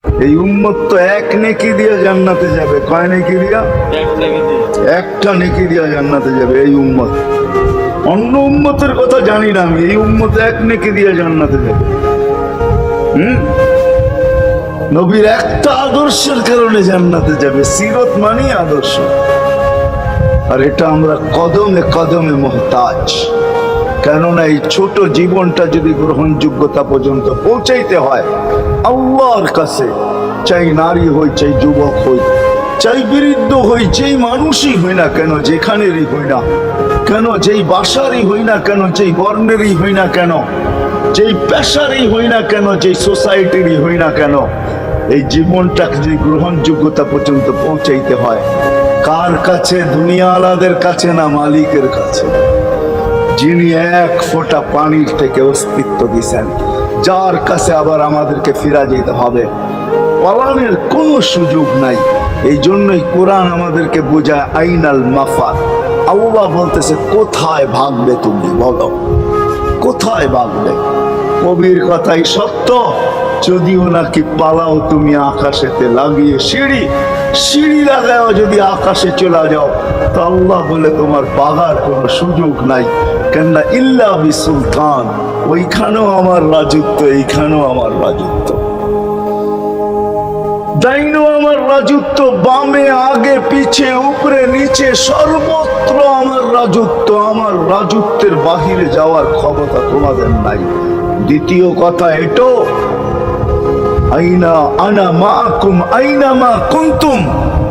এই উম্মত তো এক নেকি দিয়া জান্নাতে যাবে। কয় নেকি দিয়া? একটা নেকি দিয়া জান্নাতে যাবে এই উম্মত। অন্য উম্মতের কথা জানি না আমি, এই উম্মত এক নেকি দিয়া জান্নাতে যাবে। নবীর একটা আদর্শের কারণে জান্নাতে যাবে। সিরত মানে আদর্শ। আর এটা আমরা কদমে কদমে মুহতাজ। কেননা এই ছোট জীবনটা যদি গ্রহণযোগ্যতা পর্যন্ত পৌঁছাইতে হয় আল্লাহর কাছে, চাই নারী হই, চাই যুবক হই, চাই বৃদ্ধ হই, যেই মানুষই হই না কেন, যেখানেরই হই না কেন, যেই বাসারই হই না কেন, যেই বর্ণেরই হই না কেন, যেই পেশারই হই না কেন, যেই সোসাইটিরই হই না কেন, এই জীবনটাকে যদি গ্রহণযোগ্যতা পর্যন্ত পৌঁছাইতে হয় কার কাছে? দুনিয়াওয়ালাদের কাছে না, মালিকের কাছে, যিনি এক ফোঁটা পানির থেকে অস্তিত্ব দিয়েছেন, যার কাছে আবার আমাদেরকে ফিরা যেতে হবে। পালানোর কোনো সুযোগ নাই। এই জন্যই কোরআন আমাদেরকে বোঝায় আইনাল মাফার। আল্লাহ বলতেছে কোথায় ভাগবে তুমি, বলো কোথায় ভাগবে? কবির কথাই সত্য, যদিও নাকি পালাও তুমি আকাশেতে লাগিয়ে সিঁড়ি, সিঁড়ি লাগাও যদি আকাশে চলে যাও, তো আল্লাহ বলে তোমার পাগার কোনো সুযোগ নাই। কেননা ইল্লা বিসুলতান, ওইখানেও আমার রাজত্ব, এইখানেও আমার রাজত্ব, ডাইনো আমার রাজত্ব, বামে আগে পিছে উপরে নিচে সর্বত্র আমার রাজত্ব। আমার রাজত্বের বাহিরে যাওয়ার ক্ষমতা তোমাদের নাই। দ্বিতীয় কথা এটো, আইনা আনা মাকুম আইনা মা কুনতুম,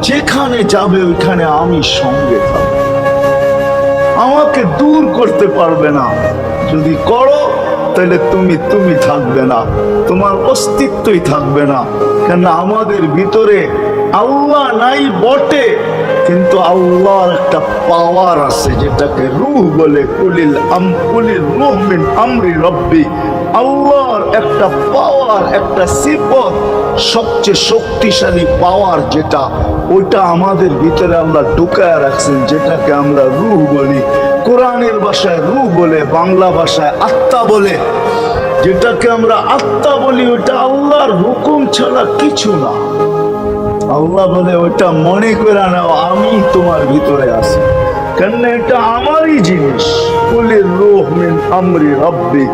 যেখানে যাবে ওইখানে আমি সঙ্গে থাকব। আমাকে দূর করতে পারবে না। যদি করো তাহলে তুমি থাকবে না, তোমার অস্তিত্বই থাকবে না। কেন আমাদের ভিতরে আল্লাহ নাই বটে, কিন্তু আল্লাহর একটা পাওয়ার আছে যেটাকে রূহ বলে। কুলিল রূহ মিন আমরি রব্বি, আল্লাহর একটা পাওয়ার, একটা সিফত, সবচেয়ে শক্তিশালী পাওয়ার যেটা, ওইটা আমাদের ভিতরে আল্লাহ ঢুকায় রাখছেন, যেটাকে আমরা রূহ বলি। কোরআনের ভাষায় রূহ বলে, বাংলা ভাষায় আত্মা বলে। যেটাকে আমরা আত্মা বলি ওটা আল্লাহর হুকুম ছাড়া কিছু না। আল্লাহ বলে ওটা মনে করে নাও আমি তোমার ভিতরে আছি, কেন এটা আমারই জিনিস। কুলির রূহ মিন আমরি রব্বি,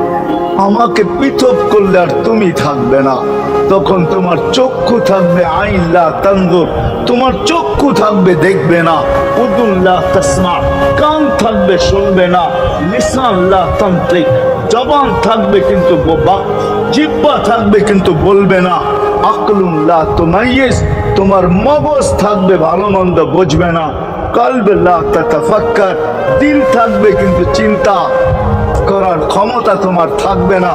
আমাকে পৃথক করলে আর তুমি থাকবে না। তখন তোমার চক্ষু থাকবে আইন লা তানজুর, তোমার চক্ষু থাকবে দেখবে না। উযুন লা তাসমা, কান থাকবে শুনবে না। লিসান লা তানতিক, জবান থাকবে কিন্তু জিহ্বা থাকবে কিন্তু বলবে না। আকলুন লা তুমাইয়িজ, তোমার মগজ থাকবে ভালো মন্দ বুঝবে না। কলব লা তাতাফাক্কার, দিল থাকবে কিন্তু চিন্তা করার ক্ষমতা তোমার থাকবে না।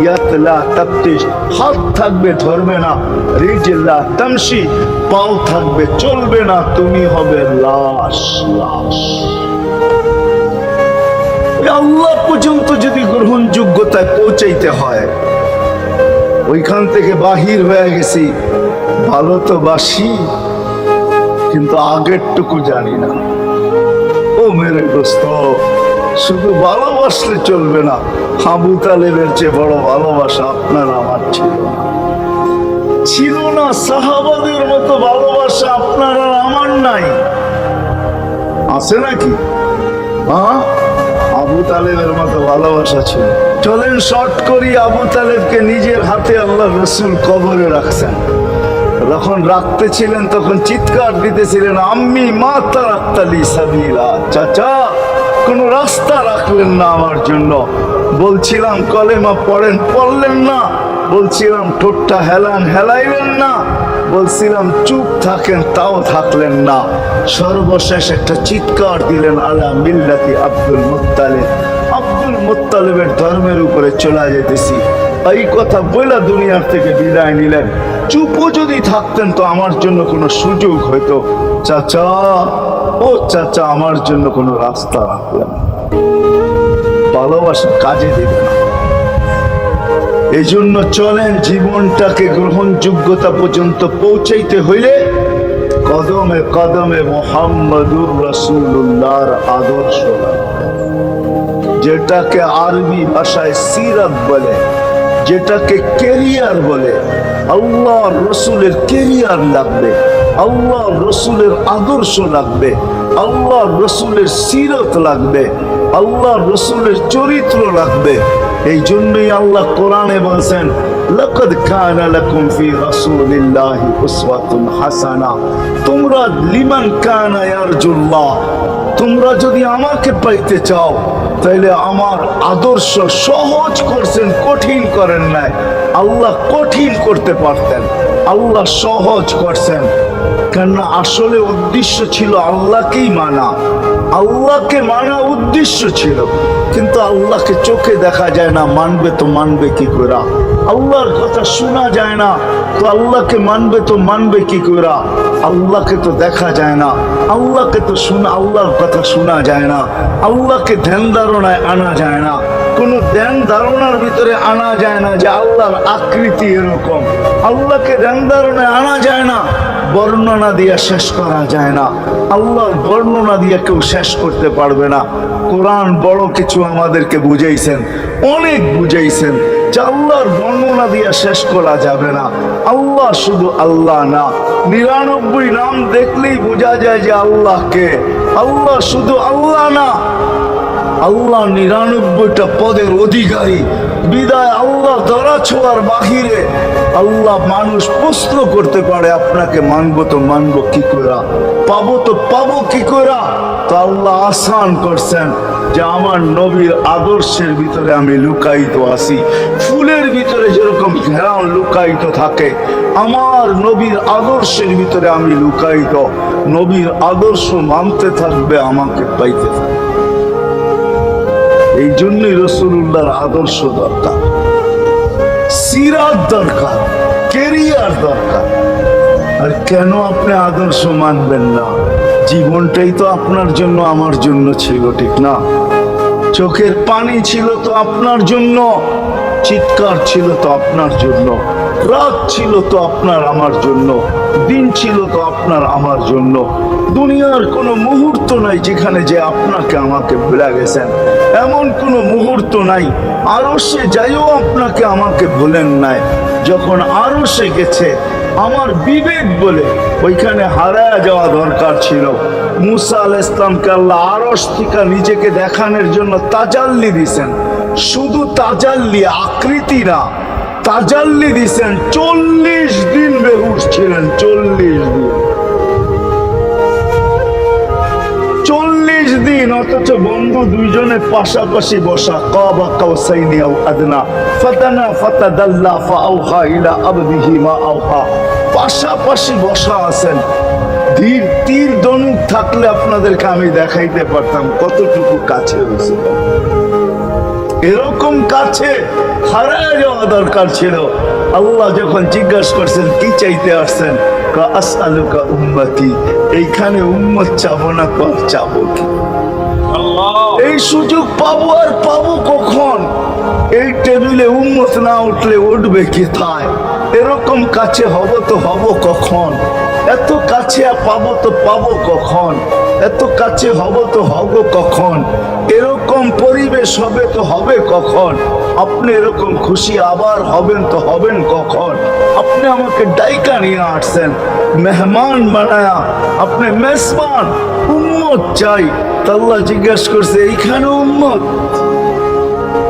ইয়াত লা তাফতিশ, হাত থাকবে ধরবে না। রিজল লা তামশি, পাও থাকবে চলবে না। তুমি হবে লাশ। লাশ আল্লাহ পর্যন্ত যদি গ্রহণযোগ্যতায় পৌঁছাইতে হয়, ওইখান থেকে বাহির হয়ে গেছি। ভালো তো বাসি, কিন্তু আগেরটুকু জানি না। ও মেরে দোস্ত, শুধু ভালোবাসলে চলবে না। আবু তালেবের চেয়ে বড় ভালোবাসা আপনার আমার ছিল না, ছিল না। সাহাবাদের মতো ভালোবাসা আপনার আর আমার নাই। আছে নাকি? হ্যাঁ, আবু তালেবের মতো ভালোবাসা ছিল। চলেন শর্ট করি। আবু তালেবকে নিজের হাতে আল্লাহ রসুল কবরে রাখছেন। যখন রাখতে ছিলেন তখন চিৎকার দিতেছিলেন, আম্মি মা তারাক্তালি সাবিলা, চাচা কোন রাস্তা রাখলেন না আমার জন্য। বলছিলাম কলেমা পড়েন, পড়লেন না। বলছিলাম ঠোঁটটা হেলান, হেলাইলেন না। বলছিলাম চুপ থাকেন, তাও থাকলেন না। সর্বশেষ একটা চিৎকার দিলেন, আলা মিল্লাতি আব্দুল মুত্তালিব, আব্দুল মুত্তালিবের ধর্মের উপরে চলে যেতেছি। এই কথা বলে দুনিয়ার থেকে বিদায় নিলেন। চুপও যদি থাকতেন তো আমার জন্য কোনো সুযোগ হইতো। চাচা, ও চাচা, আমার জন্য কোনো রাস্তা রাখলেন। ভালোবাসা কাজে দিবে না। এই জন্য চলেন, জীবনটাকে গ্রহণযোগ্যতা পর্যন্ত পৌঁছাইতে হইলে কদমে কদমে মুহাম্মদুর রাসূলুল্লাহর আদর্শ, যেটাকে আরবি ভাষায় সিরাত বলে, যেটাকে কেরিয়ার বলে, আল্লাহ রসুলের কেরিয়ার লাগবে, আল্লাহ রসুলের আদর্শ লাগবে, আল্লাহ রসুলের সিরত লাগবে, আল্লাহ রসুলের চরিত্র লাগবে। এই জন্যই আল্লাহ কোরআনে বলছেন, লাকাদ কানা লাকুম ফি রাসূলিল্লাহি উসওয়াতুন হাসানা। তোমরা লিমান কানা ইয়ারজুল্লাহ, তোমরা যদি আমাকে পাইতে চাও তাহলে আমার আদর্শ সহজ করছেন, কঠিন করেন নাই। আল্লাহ কঠিন করতে পারতেন, আল্লাহ সহজ করছেন। কেননা আসলে উদ্দেশ্য ছিল আল্লাহকেই মানা, আল্লাহকে মানা উদ্দেশ্য ছিল। কিন্তু আল্লাহকে চোখে দেখা যায় না, মানবে তো মানবে কি করে? আল্লাহর কথা শোনা যায় না, তো আল্লাহকে মানবে তো মানবে কি করে? আল্লাহকে তো দেখা যায় না, আল্লাহকে তো আল্লাহর কথা শোনা যায় না, আল্লাহকে ধ্যান ধারণায় আনা যায় না, কোনো ধ্যান ধারণার ভিতরে আনা যায় না যে আল্লাহর আকৃতি এরকম। আল্লাহকে ধ্যান ধারণায় আনা যায় না, বর্ণনা দিয়ে শেষ করা যায় না। আল্লাহর বর্ণনা দিয়ে কেউ শেষ করতে পারবে না। কোরআন বড় কিছু আমাদেরকে বুঝাইছেন, অনেক বুঝাইছেন যে আল্লাহর বর্ণনা দিয়ে শেষ করা যাবে না। আল্লাহ শুধু আল্লাহ না, 99 নাম দেখলেই বোঝা যায় যে আল্লাহকে। আল্লাহ শুধু আল্লাহ না, আল্লাহ 99টা পদের অধিকারী। বিদায় আল্লাহ ধরা ছোঁয়ার বাহিরে আল্লাহ মানুষ প্রশ্ন করতে পারে, আপনাকে মানবো তো মানবো কি করে, পাবো তো পাবো কি করে? তো আল্লাহ আসান করছেন যে আমার নবীর আদর্শের ভিতরে আমি লুকায়িত আছি। ফুলের ভিতরে যেরকম ঘেরাও লুকায়িত থাকে, আমার নবীর আদর্শের ভিতরে আমি লুকায়িত। নবীর আদর্শ মানতে থাকবে, আমাকে পাইতে থাকবে। এই জন্যই রাসূলুল্লাহর আদর্শ দরকার, সিরাত দরকার, কেরিয়ার দরকার। আর কেন আপনি আদর্শ মানবেন না? জীবনটাই তো আপনার জন্য আমার জন্য ছিল, ঠিক না? চোখের পানি ছিল তো আপনার জন্য, চিৎকার ছিল তো আপনার জন্য, রাত ছিল তো আপনার আমার জন্য, দিন ছিল তো আপনার আমার জন্য। দুনিয়ার কোনো মুহূর্ত নাই যেখানে যে আপনাকে আমাকে ভুলে গেছেন, এমন কোনো মুহূর্ত নাই। আরশে যাইও আপনাকে আমাকে ভুলেন নাই। যখন আরশে গেছে আমার বিবেক বলে ওইখানে হারায়া যাওয়া দরকার ছিল। মুসা আলাইহিস সালামকে আল্লাহ আরশ থেকে নিজেকে দেখানোর জন্য তাজাল্লি দিয়েছেন। শুধু তাজাল্লি, আকৃতি না, তাজাল্লি দিয়েছেন। 40 দিন বেহুশ ছিলেন, 40 দিন, 40 দিন। অথচ বন্ধু দুইজনে পাশাপাশি বসা, কাবা কাউসাইনি আও আদনা ফাতানা ফাতাদাল্লা ফাআওহা ইলা আবদিহি মা আওহা, পাশাপাশি বসা আছেন। তীর ধনুক থাকলে আপনাদেরকে আমি দেখাইতে পারতাম কতটুকু কাছে হয়েছে। এরকম কাছে হারায় যাওয়া দরকার ছিল। আল্লাহ যখন জিজ্ঞাসা করছেন কি চাইতে আসছেন, আসআলুকা উম্মতি, এইখানে উম্মত চাবো না তো চাবো কি? এই সুযোগ পাবো আর পাবো কখন? এই টেবিলে উম্মত না উঠলে উঠবে কোথায়? এরকম কাছে হব তো হব কখন? এত কাছে পাবো তো পাবো কখন? এত কাছে হব তো হব কখন? এরকম পরিবেশ হবে তো হবে কখন? আপনি এরকম খুশি আবার হবেন তো হবেন কখন? আপনি আমাকে ডাইকা নিয়ে আসছেন, মেহমান বানায়া, আপনি মেজবান, উম্মত চাই। আল্লাহ জিজ্ঞাসা করছে এইখানে উম্মত?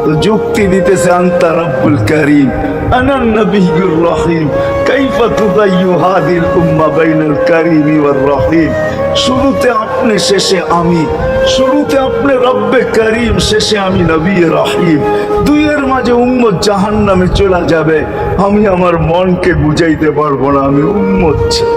তো যুক্তি দিতেছে, আনতা রব্বুল কারীম আনা নবিয়্যুর রহিম কাইফা তুদাইয়ু হাদিল উম্মাহ বাইনাল কারীমি ওয়ার রহিম। শুরুতে আপনি, শেষে আমি। শুরুতে আপনি রব্বে কারীম, শেষে আমি নবী রহিম। দুইয়ের মাঝে উম্মত জাহান্নামে চলে যাবে, আমি আমার মনকে বুঝাইতে পারবো না আমি উম্মত চাই।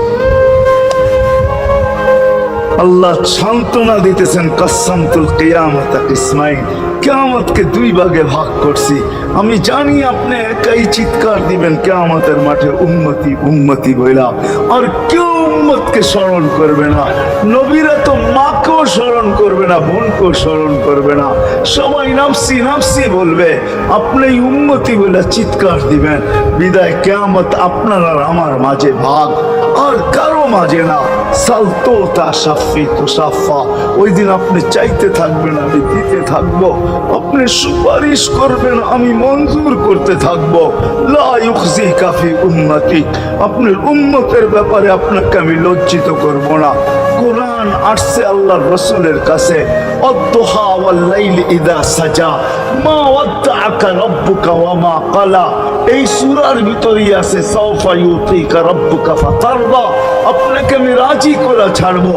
আল্লাহ সান্ত্বনা দিতেছেন, কাসসামতুল কিয়ামাতা কিসমাইন, কিয়ামতকে 2 ভাগে ভাগ করছি। আমি জানি আপনি একাই চিৎকার দিবেন কিয়ামতের মাঠে, উম্মতি উম্মতি বইলা, আর কেউ উম্মতকে স্মরণ করবে না। নবীরা তো মাকেও স্মরণ করবে না, বোনকেও স্মরণ করবে না, সবাই নাফসি নাফসি বলবে, আপনি উম্মতি বলে চিৎকার দিবেন। বিদায় কিয়ামত আপনার আর আমার মাঝে ভাগ, আর কারো মাঝে না। সালতো তা সাফি তো সাফা, ওই দিন আপনি চাইতে থাকবেন, আমি দিতে থাকবো, আপনি সুপারিশ করবেন, আমি মঞ্জুর করতে থাকবো। লা ইউখজিকা ফি উম্মতি, আপনার উম্মতের ব্যাপারে আপনাকে আমি লজ্জিত করব না। কোরআন আসছে আল্লাহর রাসূলের কাছে, আদ-দুহা ওয়াল লাইলি ইযা সাজা মা ওয়াদ্দাআকা রাব্বুকা ওয়া মা ক্বালা। এই সূরার ভিতরেই আছে সাওফা ইউতিকা রাব্বুকা ফাতারদা, আপনাকে আমি রাজি করে ছাড়বো।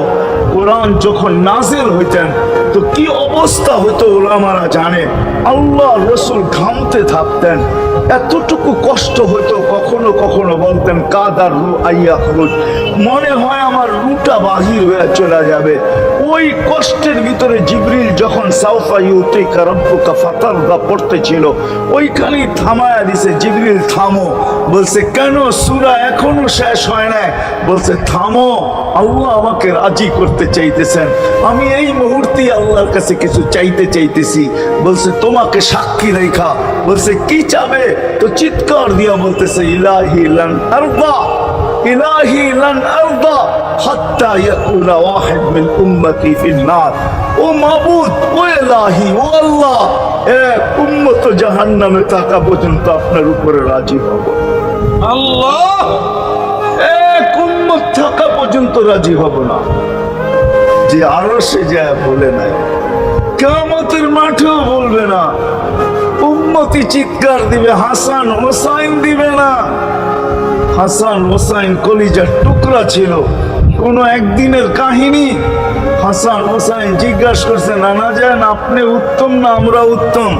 কোরআন যখন নাজিল হইতেন তো কি অবস্থা হতো ওলামারা জানে। আল্লাহ রাসূল ঘামতে থাকতেন, এতটুকু কষ্ট হতো, কখনো কখনো বলতেন কাদার রু আইয়া খরুজ, মনে হয় আমার রুটা বাহির হয়ে চলে যাবে। ওই কষ্টের ভিতরে জিবরিল যখন সাওফা ইউতিকা রাব্বুকা ফাতারদা পড়তেছিল, ওইখানেই থামায়া দিছে, জিবরিল থামো। বলছে কেন, সূরা এখনো শেষ হয় না। বলছে থামো, আল্লাহ আমাকে রাজি করতে চাইতেছেন, আমি এই মুহূর্তে আল্লাহর কাছে কিছু চাইতে চাইতেছি। বলছে তোমাকে সাক্ষী রেখা। বলছে কি চাবে? তো চিৎকার দিয়া বলতেছে ইলাহি লান আরদা, ইলাহি লান আরদা হাত্তা ইয়াকুনা ওয়াহিদ মিন উম্মতি ফিন নার। ও মাবুদ, ও ইলাহি, ও আল্লাহ, এক উম্মত জাহান্নামে থাকা পর্যন্ত আপনার উপরে রাজি হব। আল্লাহ, এক উম্মত থাকা পর্যন্ত রাজি হব না। যে আরো সে যায় বলে নাই, কিয়ামতের মাঠেও বলবে না। উম্মতি চিৎকার দিবে, হাসান হোসাইন দিবে না। হাসান হোসাইন কলিজার টুকরা ছিল, কোন একদিনের কাহিনী। হাসান হোসাইন জিজ্ঞাসা করছে, নানা যান আপনি উত্তম না আমরা উত্তম?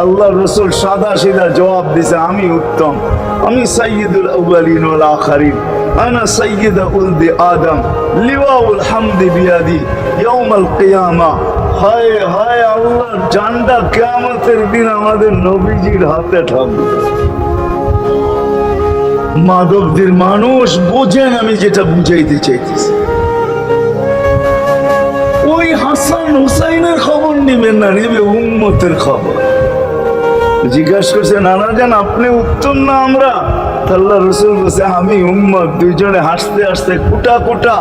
আল্লাহ রাসূল সাদা সিধা জবাব দিছে, আমি উত্তম, আমি সাইয়্যিদুল আউয়ালিন ওয়াল আখিরিন, আনা সাইয়্যিদু উলদি আদম, লিওয়াউল হামদি বিয়াদি ইয়াউমাল কিয়ামা। হায় হায়, আল্লাহর জান্ডা কিয়ামতের দিন আমাদের নবীজির হাতে থাকবে। মাধবদের মানুষ বোঝেন আমি যেটা বুঝাইতে চাইতেছি। ওই হাসান হুসাইনের খবর নেবেন না, নেবে উম্মতের খবর। জিজ্ঞাসা করছে, নানা জান আপনি উত্তম না আমরা? আল্লাহ রসুল বলছে আমি উম্মত। দুইজনে হাসতে হাসতে কুটা কুটা।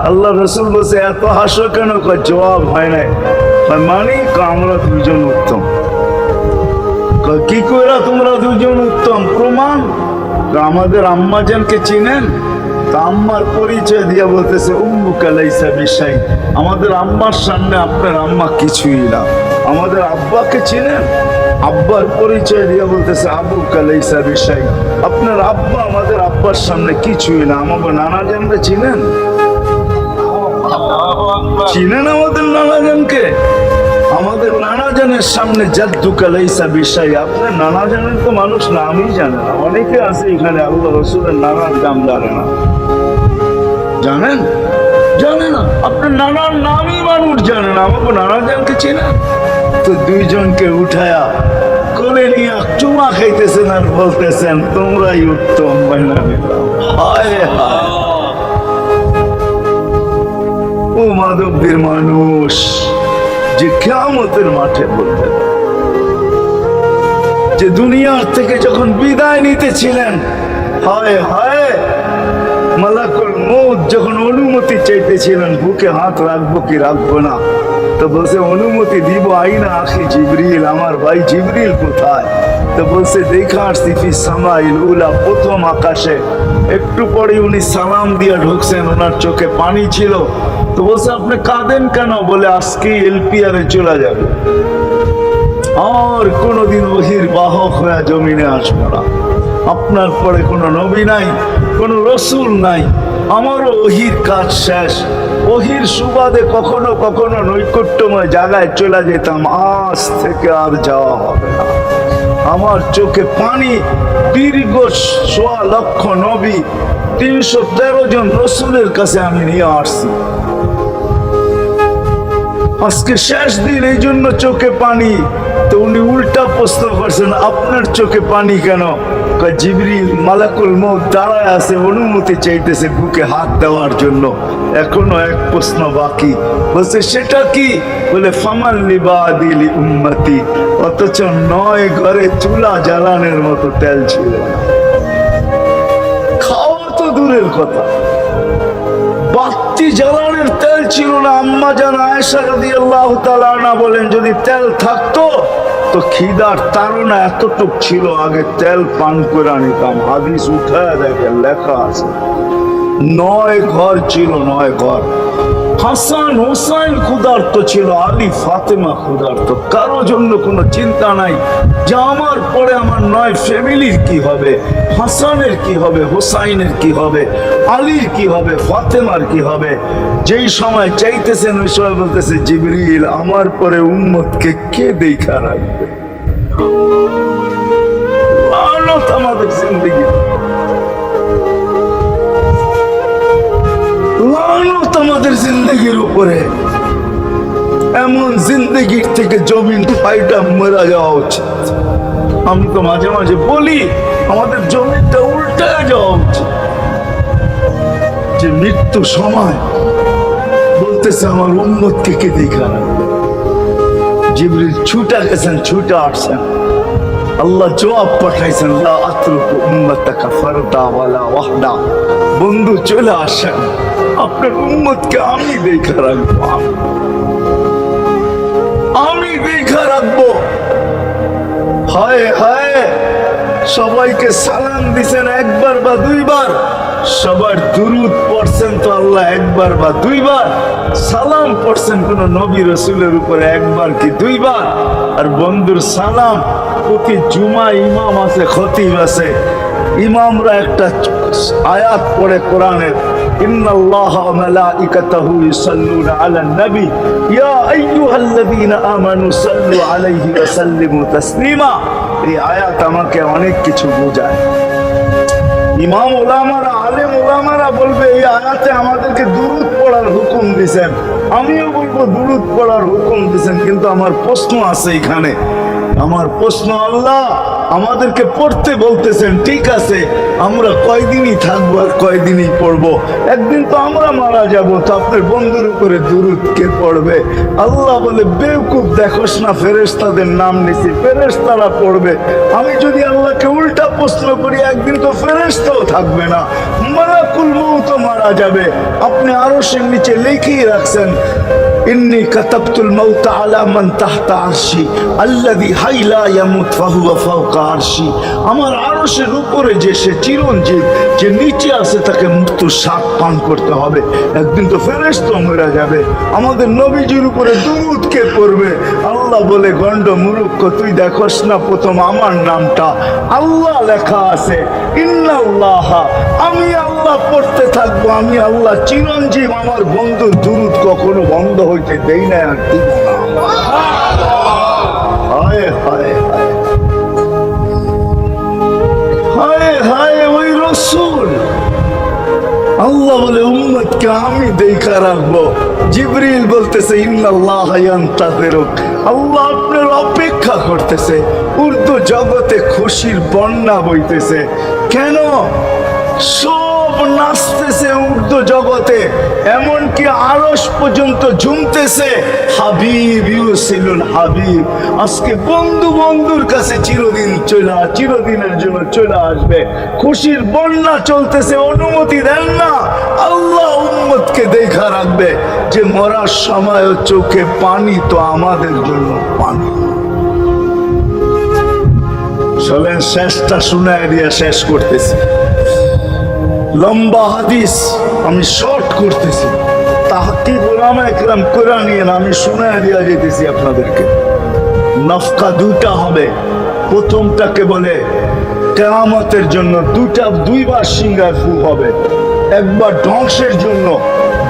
আল্লাহ রসুল বলছে এত হাসো কেন? জবাব হয় নাই। মানে আমরা দুইজন উত্তম। কি করে তোমরা দুইজন উত্তম? প্রমাণ। আমাদের আম্মা জানকে চিনেন? তা আম্মার পরিচয় দিয়ে বলতেছে উম্মুকা লাইসা বিশাই, আমাদের আম্মার সামনে আপনার আম্মা কিছুই না। আমাদের আব্বাকে চিনেন? আব্বার পরিচয় দিয়ে বলতেছে আবুকা লাইসা বিশাই, আপনার আব্বা আমাদের আব্বার সামনে কিছুই না। আমাদের নানা জানকে চিনেন? চিনেন আমাদের নানা জানকে? আমাদের নানা জানের সামনে জাদ্দুকা লাইসা বিশাই, আপনার নানা জানের তো মানুষ নামই জানে না। অনেকে আছে এখানে আল্লাহ রাসূলের নানার নাম জানে না। জানেন? জানে না। আপনার নানার নামই মানুষ জানে না, আমাকে নানা জানকে চিনেন? তো দুইজনকে উঠায়া কোলে নিয়ে চুমা খাইতেছেন আর বলতেছেন তোমরাই উত্তম। হায় হায়, ও মাধবদের মানুষ যে কিয়ামতের মাঠে বলতেন, যে দুনিয়ার থেকে যখন বিদায় নিতেছিলেন, হায় হায়, মালাকুল মউত যখন অনুমতি চাইতেছিলেন বুকে হাত রাখবো কি রাখবো না, তো বলছে অনুমতি দিব। আইনা আখি জিবরিল, আমার ভাই জিবরিল কোথায়? তো বলছে দেখা আসছি ফি সামাইল উলা, প্রথম আকাশে। একটু পরে উনি সালাম দিয়ে ঢুকছেন, ওনার চোখে পানি ছিল। তো বলছে আপনি কাঁদেন কেন? বলে আজকে এলপিআরে চলে যাবে, আর কোনোদিন ওহির বাহক হয়ে জমিনে আসবো না। আপনার পরে কোনো নবী নাই, কোনো রসুল নাই, আমারও ওহির কাজ শেষ। ওহির সুবাদে কখনো কখনো নৈকট্যময় জায়গায় চলে যেতাম, আজ থেকে আর যাওয়া হবে না। আমার চোখে পানি। দীর্ঘ ১.৫ লক্ষ নবী, ৩১৩ জন রসুলের কাছে আমি নিয়ে আসছি। আজকে শেষ দিন, এই জন্য চোখে পানি। তো উনি উল্টা প্রশ্ন করছেন আপনার চোখে পানি কেন? জিবরিল মালাকুল মউত দাঁড়ায় আছে, অনুমতি চাইতেছে বুকে হাত দেওয়ার জন্য। এখনো এক প্রশ্ন বাকি। বলছে সেটা কি? বলে ফামান লিবাদিলি উম্মতি। অথচ 9 ঘরে চুলা জ্বালানোর মতো তেল ছিল না। খাওয়া তো দূরের কথা, বাতি জ্বালানোর তেল ছিল না। আম্মা জান আয়েশা রাদিয়াল্লাহু তাআলা আনহা বলেন, যদি তেল থাকতো তো খিদার তাড়না এতটুক ছিল, আগে তেল পান করে নিতাম। হাদিস উঠায় দেখেন, লেখা আছে 9 ঘর ছিল, 9 ঘর। হাসান হোসাইন ক্ষুধার্ত ছিল, আলী ফাতেমা ক্ষুধার্ত। কারো জন্য কোনো চিন্তা নাই যে আমার পরে আমার 9 ফ্যামিলির কি হবে, হাসানের কি হবে, হোসাইনের কি হবে, আলীর কি হবে, ফাতেমার কি হবে। যেই সময় চাইতেছেন ওই সময় বলতেছে জিবরিল আমার পরে উম্মতকে কে দেখা রাখবে। লানত আমাদের জিন্দেগি, লানত আমাদের জিন্দগির উপরে। এমন জিন্দগির থেকে জমিন পাইটা মরা যাওয়া উচিত। আমি তো মাঝে মাঝে বলি আমাদের জমিনটা উল্টা যাওয়া উচিত, যে মৃত্যু সময় বলতেছে আমার উম্মতকে কে দেখা রাখবে। জিবরিল ছুটা গেছেন, ছুটা আসছেন, আল্লাহ জবাব পাঠাইছেন, লা আতরুকু উম্মাতাকা ফারদা ওয়ালা ওয়াহদা। বন্ধু চলে আসেন, আপনার উম্মতকে আমি দেখা রাখবো, আমি দেখা রাখবো। হায় হায়, সবাইকে সালাম দিছেন একবার বা দুইবার, সবার দুরূদ পড়ছেন তো আল্লাহ একবার বা দুইবার, সালাম পড়ছেন কোন নবী রাসূলের উপরে একবার কি দুইবার। আর বন্ধুর সালাম প্রতি জুমা ইমাম আছে, খতিব আছে, ইমামরা একটা আয়াত পড়ে কোরআনের, ইন্নাল্লাহা ওয়া মালাইকাতাহু ইউসাল্লুনা আলান নবী ইয়া আইয়ুহাল্লাযীনা আমানু সাল্লু আলাইহি ওয়া সাল্লিমু তাসলিমা। এই আয়াত আমাকে অনেক কিছু বোঝায়। ইমাম ওলামারা, আলেম ওলামারা বলবে এই আয়াতে আমাদেরকে দুরূদ পড়ার হুকুম দিয়েছেন, আমিও বলবো দুরূদ পড়ার হুকুম দিয়েছেন। কিন্তু আমার প্রশ্ন আছে এখানে, আমার প্রশ্ন, আল্লাহ আমাদেরকে পড়তে বলতেছেন, ঠিক আছে, আমরা কয়দিনই থাকবো আর কয়দিনই পড়বো, একদিন তো আমরা মারা যাব, তো আপনার বন্ধুর উপরে দুরূদ কে পড়বে? আল্লাহ বলে বেওকুফ, দেখোস না ফেরেশতাদের নাম নিছি, ফেরেশতারা পড়বে। আমি যদি আল্লাহকে উল্টা প্রশ্ন করি, একদিন তো ফেরেশতাও থাকবে না, মালাকুল মউতও মারা যাবে। আপনি আরশের নিচে লিখিয়ে রাখছেন, ইন্নী কাতাবতুল মাউত আলা মান তাহতা আরশি আল্লাযী হাই লা ইয়ামুত ফাহুয়া ফাওকা আরশি। আমার আরশের উপরে যে সে চিরঞ্জীব, যে নিচে আছে তাকে মৃত্যুর স্বাদ পান করতে হবে। একদিন তো ফেরেশতা মরে যাবে, আমাদের নবীজির উপরে দুরূদ কে পড়বে? আল্লাহ বলে গন্ড মূর্খ, তুই দেখোস না প্রথম আমার নামটা আল্লাহ লেখা আছে, ইন্নাল্লাহা, আমি আল্লাহ পড়তে থাকবো, আমি আল্লাহ চিরঞ্জীব, আমার বন্ধুর দুরূদ কখনো বন্ধ হইতে দেই না, আর দিব না। হায় হায় হায় হায়, ওই রাসূল। আল্লাহ বলে উম্মতকে আমি দেখা রাখবো। জিবরিল বলতেছে ইন্নাল্লাহা ইয়ান্তাযিরুক, আল্লাহ আপনার অপেক্ষা করতেছে। উর্দু জগতে খুশির বন্যা বইতেছে। কেন? সব নাচতেছে উর্দু জগতে, এমনকি আরশ পর্যন্ত ঝুমতেছে, হাবিব ইউসিলুল হাবিব। আজকে বন্ধু বন্ধুর কাছে চিরদিনের জন্য চলে আসবে। খুশির বন্যা চলতেছে, অনুমতি দেন না, আল্লাহ উম্মতকে দেখা রাখবে যে মরার সময় চোখে পানি তো আমাদের জন্য পানি। চলেন শেষটা শুনায় দিয়ে শেষ করতেছি। লম্বা হাদিস আমি শর্ট করতেছি, তাহকিক উলামায়ে কেরাম করে নিয়ে আমি শুনায় দিয়া যেতেছি আপনাদেরকে। নফকা দুইটা হবে, প্রথমটাকে বলে কিয়ামতের জন্য, দুইবার সিংহায় ফু হবে, একবার ধ্বংসের জন্য,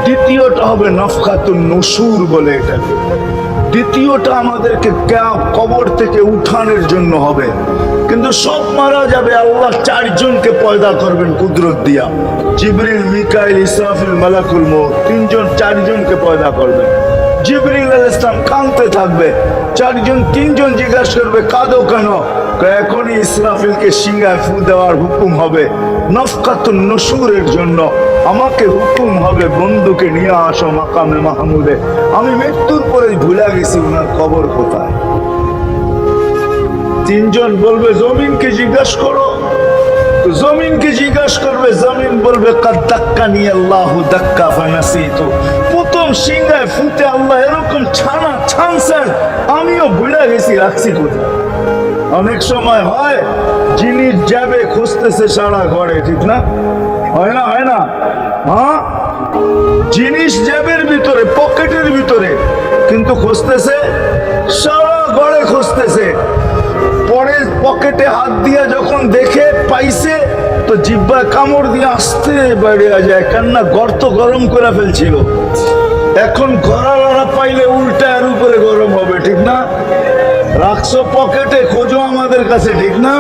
দ্বিতীয়টা হবে নফকাতুন নুশুর বলে এটাকে। দ্বিতীয়টা আমাদেরকে কবর থেকে উঠানোর জন্য হবে। কিন্তু সব মারা যাবে, আল্লাহ 4 জনকে পয়দা করবেন কুদরত দিয়া, জিবরিল, মিকাইল, ইসরাফিল, মালাকুল মউত, 4 জনকে পয়দা করবেন। জিবরিল আলাইহিস সালাম কাঁদতে থাকবে, 4 জন 3 জন জিজ্ঞাসা করবে কাঁদো কেন? এখনই ইসরাফিলকে সিংহায় ফু দেওয়ার হুকুম হবে নফকাতুন নসুরের জন্য। আমাকে হুকুম হবে বন্ধুকে নিয়ে আসো মাকামে মাহমুদে। আমি মৃত্যুর পরে ভুলে গেছি ওনার কবর কোথায়। তিনজন বলবে জমিনকে জিজ্ঞাসা করো, তো জমিনকে জিজ্ঞাসা করবে, জমিন বলবে কাদ দাক্কানি আল্লাহু দাক্কা ফানাসিতু। প্রথম সিংহায় ফুতে আল্লাহ এরকম ছানা ছানছেন, আমিও ভুলে গেছি রাখছি কোথায়। অনেক সময় হয় জিনিস যাবে খুঁজতেছে সারা ঘরে, ঠিক না? হয় না? হয় না? হ্যাঁ, জিনিস জ্যাবের ভিতরে, পকেটের ভিতরে, কিন্তু খুঁজতেছে সারা ঘরে খুঁজতেছে। পরে পকেটে হাত দিয়া যখন দেখে পাইছে, তো জিহ্বায় কামড় দিয়ে আসতে বেরিয়ে যায়, কেননা গর্ত গরম করে ফেলছিল। এখন গড়ালড়া পাইলে উল্টা এর উপরে গরম হবে, ঠিক না? রাখছো পকেটে, খোঁজো আমাদের কাছে, ঠিক না?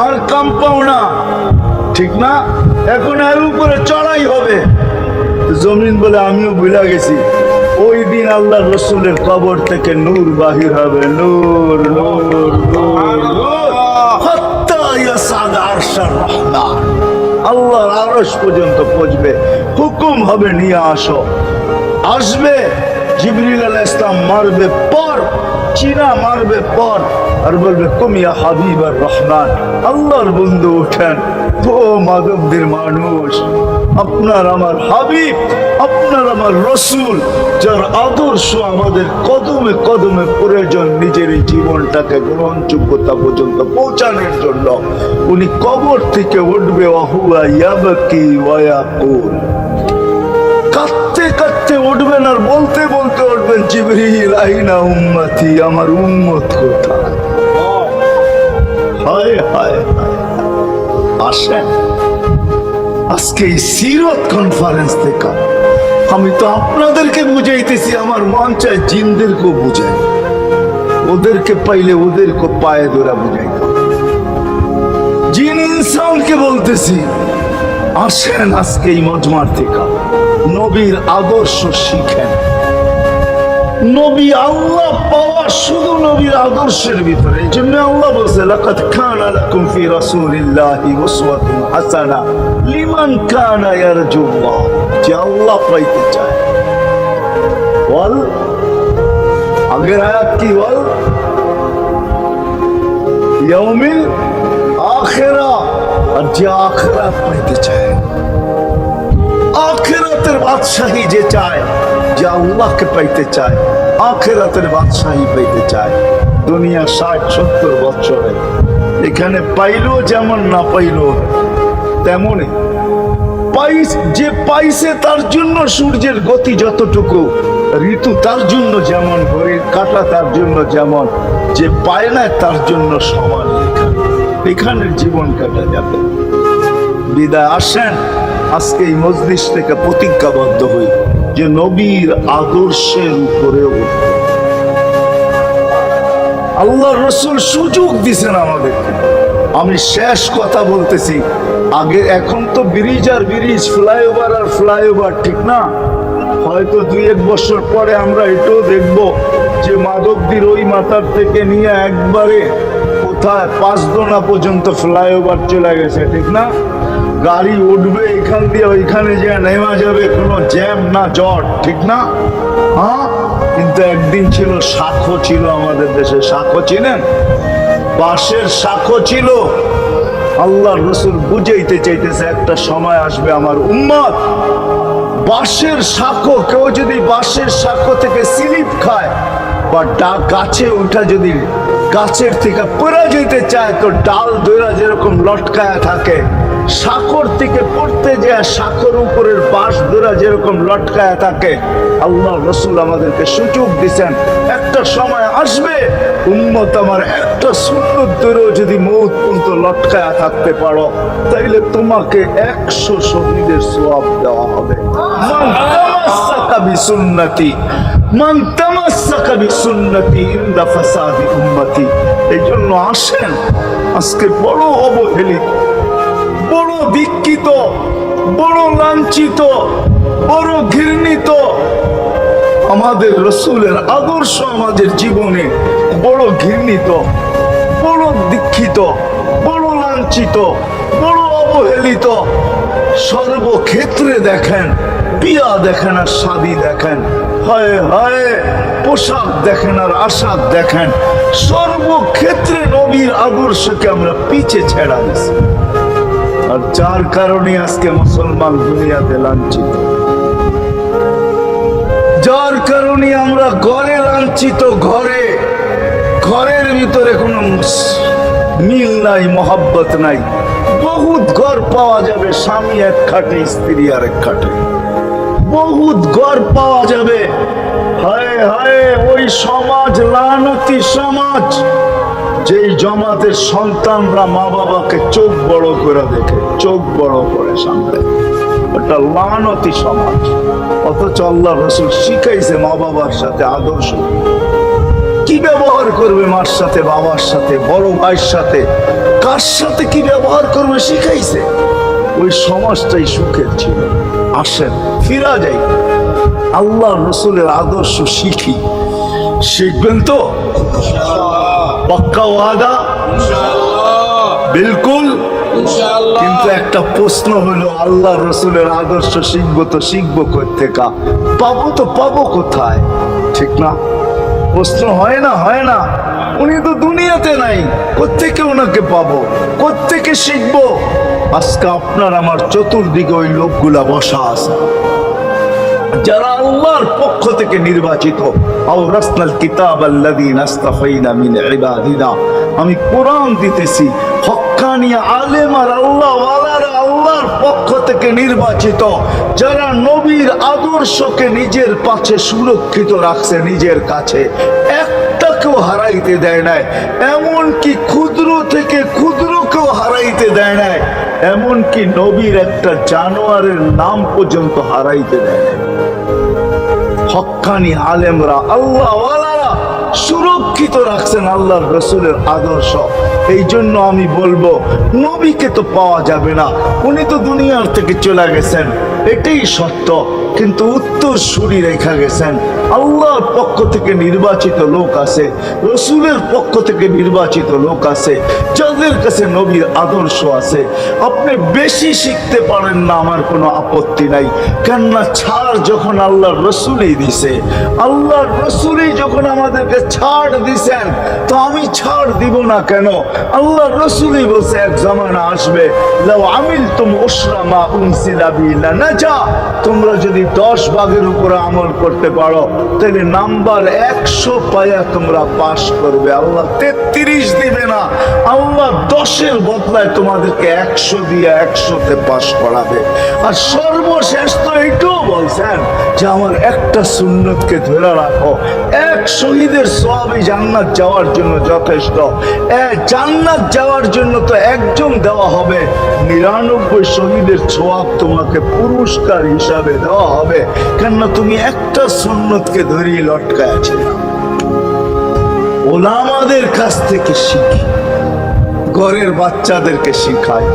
আর কাম পাও না, ঠিক না? এখন এর উপরে চড়াই হবে। জমিন বলে আমিও ভুলে গেছি, ওই দিন আল্লাহ রসুলের কবর থেকে নূর বাহির হবে, নূর নূর নূর নূর, হাত্তা ইয়াসাদ আরশার রহমান। আল্লাহর আরশ পর্যন্ত পৌঁছবে, হুকুম হবে নিয়ে আসো। আসবে জিবরিল আলাইহিস সালাম, মারবে পর, চিনা মারবে পর, আর বলবে কুমিয়া হাবিবার রহমান, আল্লাহর বন্ধু ওঠেন। ও মাধবদের মানুষ, আপনার আমার হাবিব, আপনার আমার রসুল, যার আদর্শ আমাদের কদমে কদমে প্রয়োজন নিজের এই জীবনটাকে গ্রহণযোগ্যতা পর্যন্ত পৌঁছানোর জন্য, উনি কবর থেকে উঠবে, ওয়াহুয়া ইয়াবকি ওয়া ইয়াকুল, কাঁদতে কাঁদতে উঠবেন আর বলতে বলতে উঠবেন, জিবরিল আইনা উম্মতি, আমার উম্মত কোথায়? হায় হায় হায়। আসেন আজকে এই সিরত কনফারেন্স থেকে আমি তো আপনাদেরকে বুঝাইতেছি, আমার মন চায় জিনদেরকেও বুঝাই, ওদেরকে পাইলে ওদেরকে পায়ে ধরা বুঝাই। জিন ইনসানকে বলতেছি, আসেন আজকে এই মজমার থেকে নবীর আদর্শ শিখেন। নবী আল্লাহ পাওয়া শুধু নবীর আদর্শের ভিতরে। এই জন্য আল্লাহ বলছে লাকাদ কানা লাকুম ফি রাসূলিল্লাহি উসওয়াতুন হাসানাহ লিমান কানা ইয়ারজুল্লাহ, যে আল্লাহ পাইতে চায়। বল আগের আয়াত কি? বল ইয়াউমিল আখিরাহ, আর যে আখিরাত পাইতে চায়, আখিরাতের বাদশাহী যে চায়, যে আল্লাহকে পাইতে চায়, আখিরাতের বাদশাহী পাইতে চায়। দুনিয়া 60-70 বছরে এখানে পাইলো যেমন, না পাইলো তেমনই। যে পাইছে তার জন্য সূর্যের গতি যতটুকু, ঋতু তার জন্য যেমন, ঘড়ির কাঁটা তার জন্য যেমন, যে পায় না তার জন্য সমান। এখানের জীবন কাটা যাবে। বিদায় আসেন আজকে এই মজলিস থেকে প্রতিজ্ঞাবদ্ধ হই যে নবীর আদর্শের উপরে উঠব। আল্লাহ রসুল সুযোগ দিছেন আমাদেরকে। আমি শেষ কথা বলতেছি, আগে এখন তো ব্রিজ আর ব্রিজ, ফ্লাইওভার আর ফ্লাইওভার, ঠিক না? হয়তো 2-1 বছর পরে আমরা এটাও দেখবো যে মাধবদীর ওই মাথার থেকে নিয়ে একবারে কোথায় পাঁচদোনা পর্যন্ত ফ্লাইওভার চলে গেছে, ঠিক না? গাড়ি উঠবে এখান দিয়ে ওইখানে যে নেমা যাবে, কোনো জ্যাম না জট, ঠিক না? হ্যাঁ, কিন্তু একদিন ছিল শাখো, ছিল আমাদের দেশে শাখো, চিনেন? বাঁশের শাখো ছিল। আল্লাহ রসুল বুঝাইতে চাইতেছে একটা সময় আসবে আমার উম্মত, বাঁশের শাখো, কেউ যদি বাঁশের শাখো থেকে স্লিপ খায় বা গাছে উঠা যদি গাছের থেকে পড়ে যেতে চায়, তো ডাল ধরে যেরকম লটকায় থাকে, শাখর থেকে পড়তে যায় শাখর উপরের বাঁশ ধরে যেরকম লটকায় থাকে। আল্লাহ রসুল আমাদেরকে সুযোগ দিচ্ছেন, একটা সময় আসবে উম্মত আমার একটা সুন্নত ধরেও যদি মৌত পর্যন্ত লটকায় থাকতে পারো, তাইলে তোমাকে 100 শহীদের সওয়াব দেওয়া হবে। মান তামাসসাকা বিসুন্নতি, মান তামাসসাকা বিসুন্নতি ইনদা ফাসাদি উম্মতি। এই জন্য আসেন, আজকে বড় অবহেলিত, বড় বিক্ষিত, বড় লাঞ্ছিত, বড় ঘৃণিত আমাদের রসুলের আদর্শ আমাদের জীবনে বড় ঘৃণিত, বড় দীক্ষিত, বড় লাঞ্ছিত, বড় অবহেলিত। সর্বক্ষেত্রে দেখেন, বিয়া দেখেন আর শাদী দেখেন, হায় হায় পোশাক দেখেন আর আশাক দেখেন, সর্বক্ষেত্রে নবীর আদর্শকে আমরা পিছে ছেড়া দিছি। আর যার কারণে আজকে মুসলমান দুনিয়াতে লাঞ্ছিত, যার কারণে আমরা ঘরে লাঞ্ছিত, ঘরের ভিতরে কোনো মিল নাই, মহব্বত নাই। বহুত ঘর পাওয়া যাবে, স্বামী এক খাটে, স্ত্রী আর এক খাটে, বহুত ঘর পাওয়া যাবে। হায় হায় ওই সমাজ লানতি সমাজ, যেই জমাতের সন্তানরা মা বাবাকে চোখ বড় করে দেখে, চোখ বড় করে সামনে, ওটা লানতি সমাজ। অথচ আল্লাহ রাসূল শিখাইছে মা বাবার সাথে আদর্শ কি ব্যবহার করবে, মার সাথে, বাবার সাথে, বড় ভাইয়ের সাথে, কার সাথে কি ব্যবহার করবে শিখাইছে। ওই সমাজটাই সুখের ছিল। আসেন ফিরা যাই, আল্লাহ রসুলের আদর্শ শিখি। শিখবেন তো? পাক্কা ওয়াদা? বিলকুল। কিন্তু একটা প্রশ্ন হলো, আল্লাহ রসুলের আদর্শ শিখবো তো শিখবো কোত্থেকা, পাবো তো পাবো কোথায়? ঠিক না? প্রশ্ন হয় না? হয় না? উনি তো দুনিয়াতে নাই, কোত্থেকে ওনাকে পাবো, কোত্থেকে শিখবো? আজকে আপনার আমার চতুর্দিকে ওই লোকগুলা বসা আছে, যারা আল্লাহর পক্ষ থেকে নির্বাচিত। আওরাসনাল কিতাব আল্লাযীনা ইসতাফাইনা মিন ইবাদিনা, আমি কোরআন দিতেছি, হক্কানি আলেম আর আল্লাহ ওয়ালারা আল্লাহর পক্ষ থেকে নির্বাচিত, যারা নবীর আদর্শকে নিজের পাশে সুরক্ষিত রাখছে, নিজের কাছে একটাকেও হারাইতে দেয় নাই, এমনকি ক্ষুদ্র থেকে ক্ষুদ্রকেও হারাইতে দেয় নাই, এমনকি নবীর একটা জানোয়ারের নাম পর্যন্ত হারাইতে দেয় নাই। হক্কানি আলেমরা আল্লাহ ওয়ালারা সুরক্ষিত রাখছেন আল্লাহর রসুলের আদর্শ। এই জন্য আমি বলবো, নবীকে তো পাওয়া যাবে না, উনি তো দুনিয়ার থেকে চলে গেছেন, এটাই সত্য। কিন্তু উত্তর সুরি রেখা গেছেন, আল্লাহর পক্ষ থেকে নির্বাচিত লোক আছে, রসুলের পক্ষ থেকে নির্বাচিত লোক আছে, যাদের কাছে নবীর আদর্শ আছে। আপনি বেশি শিখতে পারেন না, আমার কোনো আপত্তি নাই, কেননা ছাড় যখন আল্লাহর রসুলই দিছে, আল্লাহর রসুলই যখন আমাদেরকে ছাড় দিছেন, তো আমি ছাড় দিব না কেন? আল্লাহর রসুলই বলছে, এক জামানা আসবে, লাউ আমিলতুম উশরা মা উনসিলা বি লানাজা, তোমরা যদি 10 ভাগের উপরে আমল করতে পারো, তাহলে নাম্বার 100 পায়া তোমরা পাস করবে। আল্লাহ 33 দিবে না, আল্লাহ 10-এর বদলায় তোমাদেরকে 100 দিয়ে 100-তে পাস করাবে। আর সর্বশেষ তো এইটাও বলছেন যে আমার একটা সুন্নতকে ধরে রাখো, এক শহীদের সওয়াবই জান্নাত যাওয়ার জন্য যথেষ্ট। জান্নাত যাওয়ার জন্য তো একজন দেওয়া হবে, 99 শহীদের সওয়াব তোমাকে পুরস্কার হিসাবে দেওয়া হবে, কেননা তুমি একটা সুন্নতকে ধরিয়ে লটকায় আছে। ওলামাদের কাছ থেকে শিখি, ঘরের বাচ্চাদেরকে শিখায়,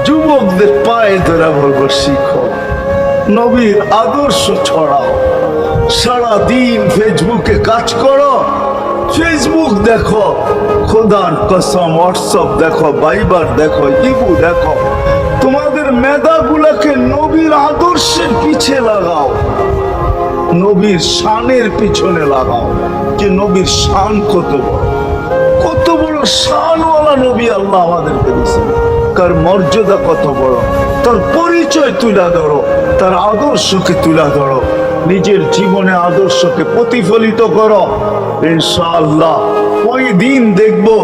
যুবকদের পায়ে ধরে বলবো, শিখো, নবীর আদর্শ ছড়াও। সারাদিন ফেসবুকে কাজ করো, ফেসবুক দেখো, খোদার কসম হোয়াটসঅ্যাপ দেখো, ভাইবার দেখো, ইবু দেখো, তোমাদের মেধাগুলোকে নবীর আদর্শের পিছে লাগাও, নবীর শানের পিছনে লাগাও, যে নবীর শান কত বড়, কত বড় শানওয়ালা নবী আল্লাহ আমাদেরকে দিয়েছেন, তার মর্যাদা কত বড়, তার পরিচয় তুলে ধরো, তার আদর্শকে তুলে ধরো, নিজের জীবনে আদর্শকে প্রতিফলিত করো। ইনশাআল্লাহ ওই দিন দেখবো,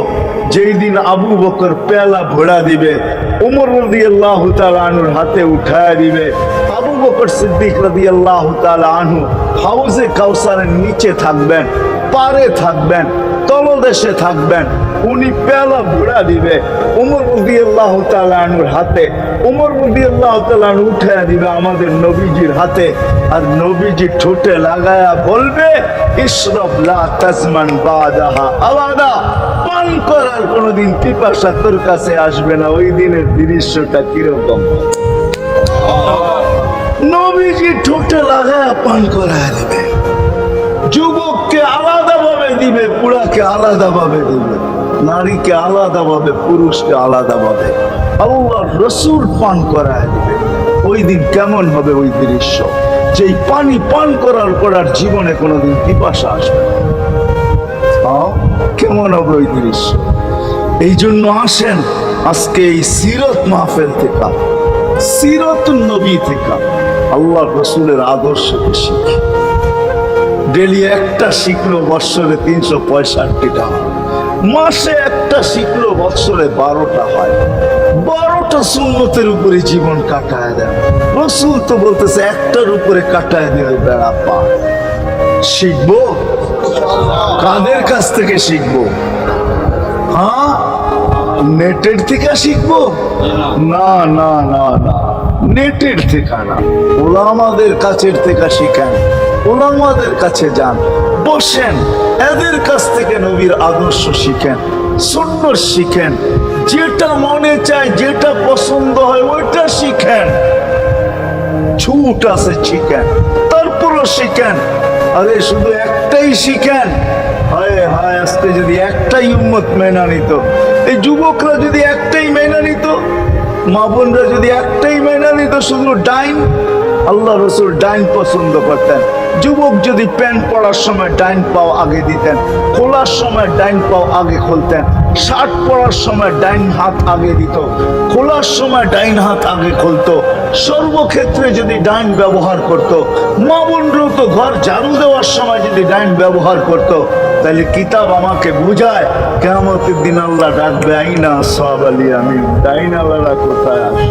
যেই দিন আবু বকর পেয়ালা ভরা দিবে, ওমর রাদিয়াল্লাহু তাআলা আনহুর হাতে উঠায় দিবে, আবু বকর সিদ্দিক রাদিয়াল্লাহু তাআলা আনহু হাউজে কাউসারের নিচে থাকবেন, পারে থাকবেন, তলদেশে থাকবেন, উনি পেয়ালা ভরা দিবে ওমর রাদিয়াল্লাহু তাআলা আনহুর হাতে, ওমর রাদিয়াল্লাহু তাআলা আনহু উঠায় দিবে আমাদের নবীজির হাতে, আর নবীজি ঠোঁটে লাগায়া বলবে, ইশরাব লা তাজমান বাদাহা আবাদা, পান করার কোনোদিন পিপাসা তোর কাছে আসবে না। ওই দিনের দৃশ্যটা কিরকম? নবীজি ঠোঁটে লাগায়া পান করায় দেবে, যুবককে আলাদা ভাবে দিবে, বুড়াকে আলাদা ভাবে দিবে। নারীকে আলাদাভাবে, পুরুষকে আলাদাভাবে আল্লাহ রসুল পান করায় দিবে। ওই দিন কেমন হবে ওই দৃশ্য, যেই পানি পান করার পর আর জীবনে কোনোদিন পিপাসা আসবে না। কেমন হবে ওই দৃশ্য? এই জন্য আসেন আজকে এই সিরত মাহফিল থেকে, সিরত নবী থেকে আল্লাহ রসুলের আদর্শকে শিখি। ডেলি একটা শিখলো বৎসরে 365টা, মাসে একটা শিখলো বৎসরে 12টা হয়। 12টা সুন্নতের উপরে জীবন কাটায় দেন। রসুল তো বলতেছে একটার উপরে কাটায় দিলে বেড়া পা। শিখবো কাদের কাছ থেকে শিখবো? হ্যাঁ, নেটের থেকে শিখবো? না না না না, নেটের থেকে না, ওলামাদের কাছের থেকে শিখেন। ওলামাদের কাছে যান, বসেন, এদের কাছ থেকে নবীর আদর্শ শিখেন, সুন্নাত শিখেন। যেটা মনে চায়, যেটা পছন্দ হয় ওইটা শিখেন। ছুট আছে শিখেন, তারপরও শিখেন। আরে শুধু একটাই শিখেন। হায় হায়, আজকে যদি একটাই উম্মত মেনা নিত, এই যুবকরা যদি একটাই মেনা নিত, মা বোনরা যদি একটাই মেনা নিত, শুধু ডাইন। আল্লাহ রসুল ডাইন পছন্দ করতেন। যুবক যদি প্যান্ট পরার সময় ডাইন পাও আগে দিতেন, খোলার সময় ডাইন পাও আগে খুলতেন, শার্ট পরার সময় ডাইন হাত আগে দিত, খোলার সময় ডাইন হাত আগে খুলতো। সর্বক্ষেত্রে যদি ডাইন ব্যবহার করত, মা বোনরাও তো ঘর ঝাড়ু দেওয়ার সময় যদি ডাইন ব্যবহার করত, তাহলে কিতাব আমাকে বুঝায় কিয়ামতের দিন আল্লাহ ডাকবে, আইনা আসহাব আল ইয়ামিন, ডাইনাওয়ালা কোথায় আসে?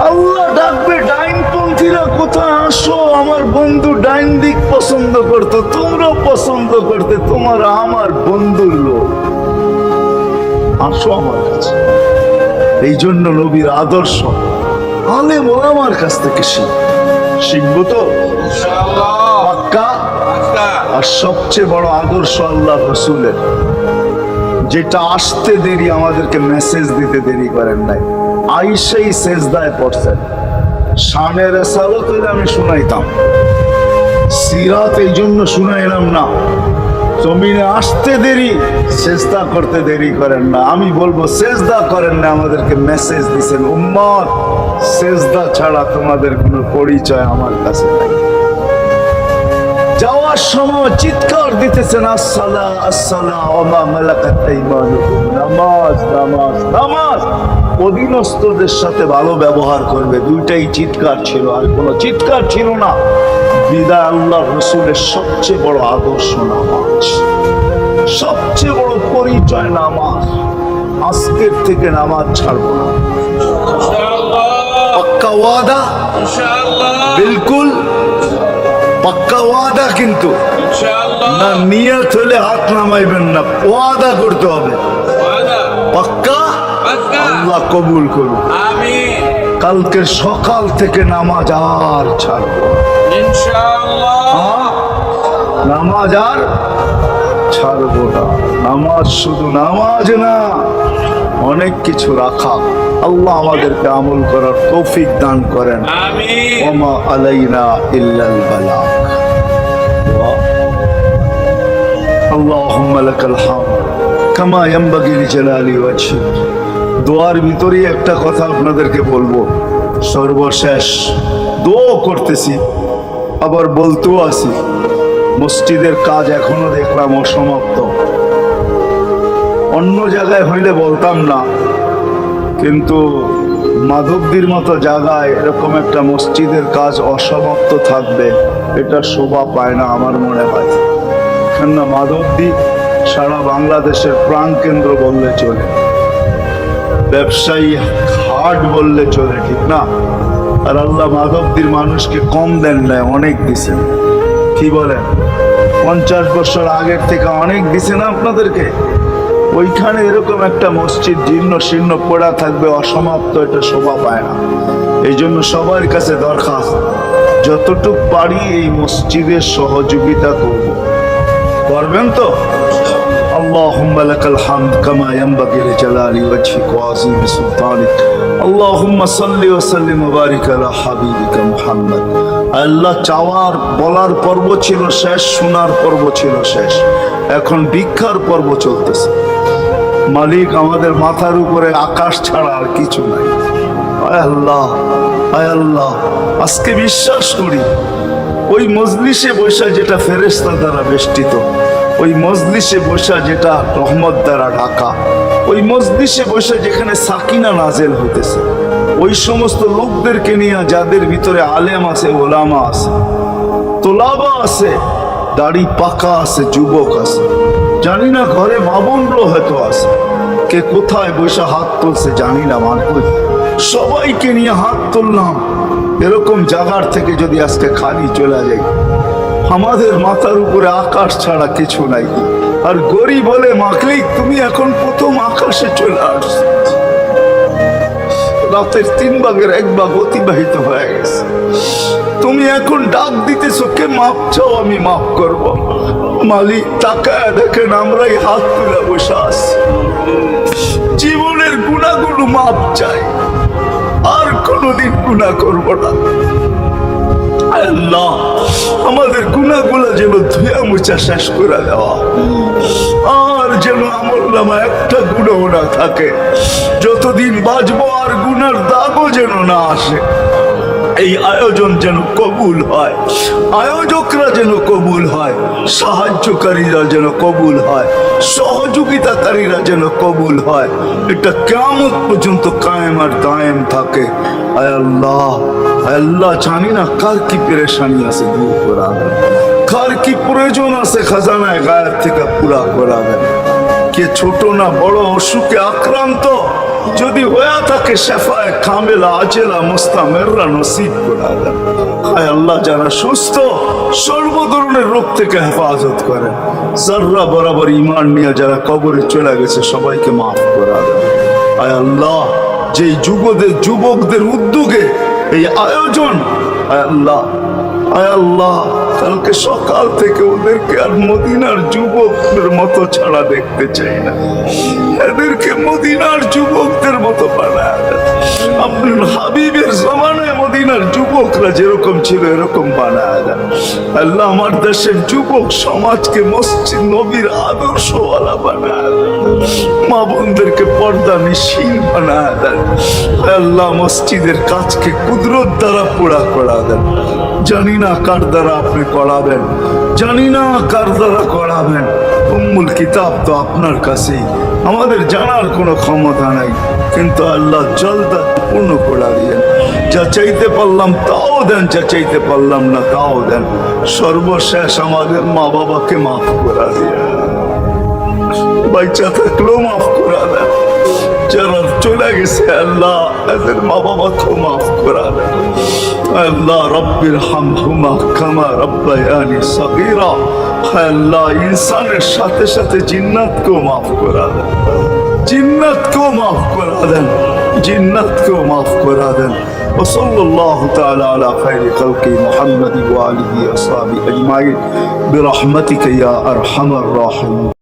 আল্লাহ ডাকবে, ডাইনপন্থীরা কোথায় আসো? আমার বন্ধু ডাইন দিক পছন্দ করতো, তোমরাও পছন্দ করতে, তোমার আমার বন্ধুর লোক, আসো আমার কাছে। এই জন্য নবীর আদর্শ আলেম ওলামার কাছ থেকে শিখবো তো পাক্কা। আর সবচেয়ে বড় আদর্শ আল্লাহ রসুলের, যেটা আসতে দেরি, আমাদেরকে মেসেজ দিতে দেরি করেন নাই। আইসাই সেজদায় পড়ছেন, শানের রেসালত হইলে আমি শুনাইতাম, সিরাত এই জন্য শুনাইলাম না। জমিনে আসতে দেরি, সেজদা করতে দেরি করেন না। আমি বলবো সেজদা করেন না, আমাদেরকে মেসেজ দিছেন, উম্মত সেজদা ছাড়া তোমাদের কোনো পরিচয় আমার কাছে নাই। যাওয়ার সময় চিৎকার দিতেছেন, আসসালা আসসালা ওয়া মা মালাকাত আইমানুকুম, নামাজ নামাজ নামাজ, অধীনস্থদের সাথে ভালো ব্যবহার করবে। দুইটাই চিৎকার ছিল, আর কোনো চিৎকার ছিল না। বিদায় আল্লাহ রসুলের সবচেয়ে বড় আদর্শ নামাজ, সবচেয়ে বড় পরিচয় নামাজ। আজকের থেকে নামাজ ছাড়বো না, পাক্কা ওয়াদা, বিলকুল পাক্কা ওয়াদা। কিন্তু না, নিয়ত হলে হাত নামাইবেন না, ওয়াদা করতে হবে পাক্কা। আল্লাহ কবুল করুন, কালকে সকাল থেকে নামাজ আর ছাড়বো ইনশাআল্লাহ, নামাজ আর ছাড়বো না। নামাজ শুধু নামাজ না, অনেক কিছু রাখা। আল্লাহ আমাদেরকে আমল করার তৌফিক দান করেন। আমিন। ওমা আলাইনা ইল্লাল বালাগ। আল্লাহুম্মা লাকাল হামদ কামা ইয়ানবাগি লিজালালি ওয়াজহিক। দোয়ার ভিতরে একটা কথা আপনাদেরকে বলবো, সর্বশেষ দোয়া করতেছি, আবার বলতেও আছি, মসজিদের কাজ এখনো দেখলাম অসমাপ্ত। অন্য জায়গায় হইলে বলতাম না, কিন্তু মাধবদীর মতো জায়গায় এরকম একটা মসজিদের কাজ অসমাপ্ত থাকবে, এটা শোভা পায় না আমার মনে হয়। কেননা মাধবদী সারা বাংলাদেশের প্রাণ কেন্দ্র বললে চলে, ব্যবসায়ী হাট বললে চলে, ঠিক না? আর আল্লাহ মাধবদীর মানুষকে কম দেন না, অনেক দিছেন। কি বলেন? 50 বছর আগের থেকে অনেক দিছেন আপনাদেরকে। ওইখানে এরকম একটা মসজিদ জীর্ণ শীর্ণ পড়া থাকবে অসমাপ্ত, এটা শোভা পায় না। এই জন্য সবার কাছে দরখাস্ত, যতটুক পারি এই মসজিদের সহযোগিতা করব। করবেন তো? اللهم لك الحمد كما ينبغي لجلال وجهك وعظيم سلطانك اللهم صل وسلم وبارك على حبيبك محمد আল্লাহ চাওয়ার বলার পর্ব ছিল শেষ শোনার পর্ব ছিল শেষ এখন ভিক্ষার পর্ব চলতেছে মালিক আমাদের মাথার উপরে আকাশ ছাড়া আর কিছু নাই আয় আল্লাহ আয় আল্লাহ আজকে বিশ্বাস করি ওই মজলিসে বসা যেটা ফেরেশতা দ্বারা বেষ্টিত ওই মজলিসে বসা যেটা রহমত দ্বারা ঢাকা ওই মজলিসে বসা যেখানে সাকিনা নাজেল হতেছে ওই সমস্ত লোকদেরকে নিয়ে যাদের ভিতরে আলেম আছে ওলামা আছে তোলাবা আছে দাড়ি পাকা আছে যুবক আছে জানি না ঘরে মা বোনগুলো হয়তো আছে কে কোথায় বসে হাত তুলছে জানি না মানুষ সবাইকে নিয়ে হাত তুললাম এরকম জায়গার থেকে যদি আজকে খালি চলে যায় আমাদের মাথার উপরে আকাশ ছাড়া কিছু নাই আর গরিব বলে মাকলিক তুমি এখন প্রথম আকাশে চলে আসছো রাতের 3 ভাগের 1 ভাগ অতিবাহিত হয়ে গেছে তুমি এখন ডাক দিতেছো কে মাপ চাও আমি মাফ করব মালিক তাকায় দেখেন আমরাই হাত তুলে বসে আছি জীবনের গুনাহগুলো মাপ চাই আর কোনোদিন গুনাহ করব না আল্লাহ আমাদের গুনাহগুলো যেন ধুয়া মুছা শেষ করে দেওয়া আর যেন আমলনামা একটা গুনাহ না থাকে যতদিন বাঁচবো আর গুনার দাগও যেন না আসে এই আয়োজন যেন কবুল হয় আয়োজকরা যেন কবুল হয় সাহায্যকারীরা যেন কবুল হয় সহযোগিতাকারীরা যেন কবুল হয় এটা কিয়ামত পর্যন্ত কায়েম আর দায়েম থাকে আয় আল্লাহ আল্লাহ জানি না কার কি পেরেশানি আছে দূর করা দেন কার কি প্রয়োজন আছে খাজানায় গায়ের থেকে পুরা করা দেন কে ছোট না বড় অসুখে আক্রান্ত যদি হয়ে থাকে শেফায়ে কামেলা আজেলা মুস্তামেররা নসিব করে দেন হায় আল্লাহ যারা সুস্থ সর্ব ধরনের রোগ থেকে হেফাজত করেন যারা বরাবর ঈমান নিয়ে যারা কবরে চলে গেছে সবাইকে মাফ করে দেন হায় আল্লাহ যে যুবকদের উদ্যোগে এই আয়োজন হায় আল্লাহ আয় আল্লাহ কালকে সকাল থেকে ওদেরকে আর মদিনার যুবকদের মতো ছাড়া দেখতে চাই না এদেরকে মদিনার যুবকদের মতো বানায় আপনার হাবিবের জমানায় মদিনার যুবকরা যেরকম ছিল এরকম বানায় দেন আল্লাহ আমার দেশের যুবক সমাজকে মসজিদ নবীর আদর্শওয়ালা বানায় দেন মা বোনদেরকে পর্দা নিশীন বানায় দেন আল্লাহ মসজিদের কাজকে কুদরত দ্বারা পুরা করা দেন জানি না কার দ্বারা আপনি করাবেন জানি না কার দ্বারা করাবেন উম্মুল কিতাব তো আপনার কাছেই আমাদের জানার কোনো ক্ষমতা নাই কিন্তু আল্লাহ জলদা পূর্ণ করে দিয়েন যা চাইতে পারলাম তাও দেন যা চাইতে পারলাম না তাও দেন সর্বশেষ আমাদের মা বাবাকে মাফ করে দিয়ে বাচ্চা থাকলেও মাফ করে দেন যারা চলে গেছে আল্লাহ এদের মা বাবাকেও মাফ করে দেন আল্লাহ রব্বির হামহুমা কামা রব্বায়ানি সগীরা আল্লাহ ইনসানের সাথে সাথে জিন্নাতকেও মাফ করে দেন জিন্নাতকেও মাফ করে দেন জিন্নাতকেও মাফ করে দেন وصلى الله تعالى على خير خلق محمد وآله وصحبه أجمعين برحمتك يا أرحم الراحمين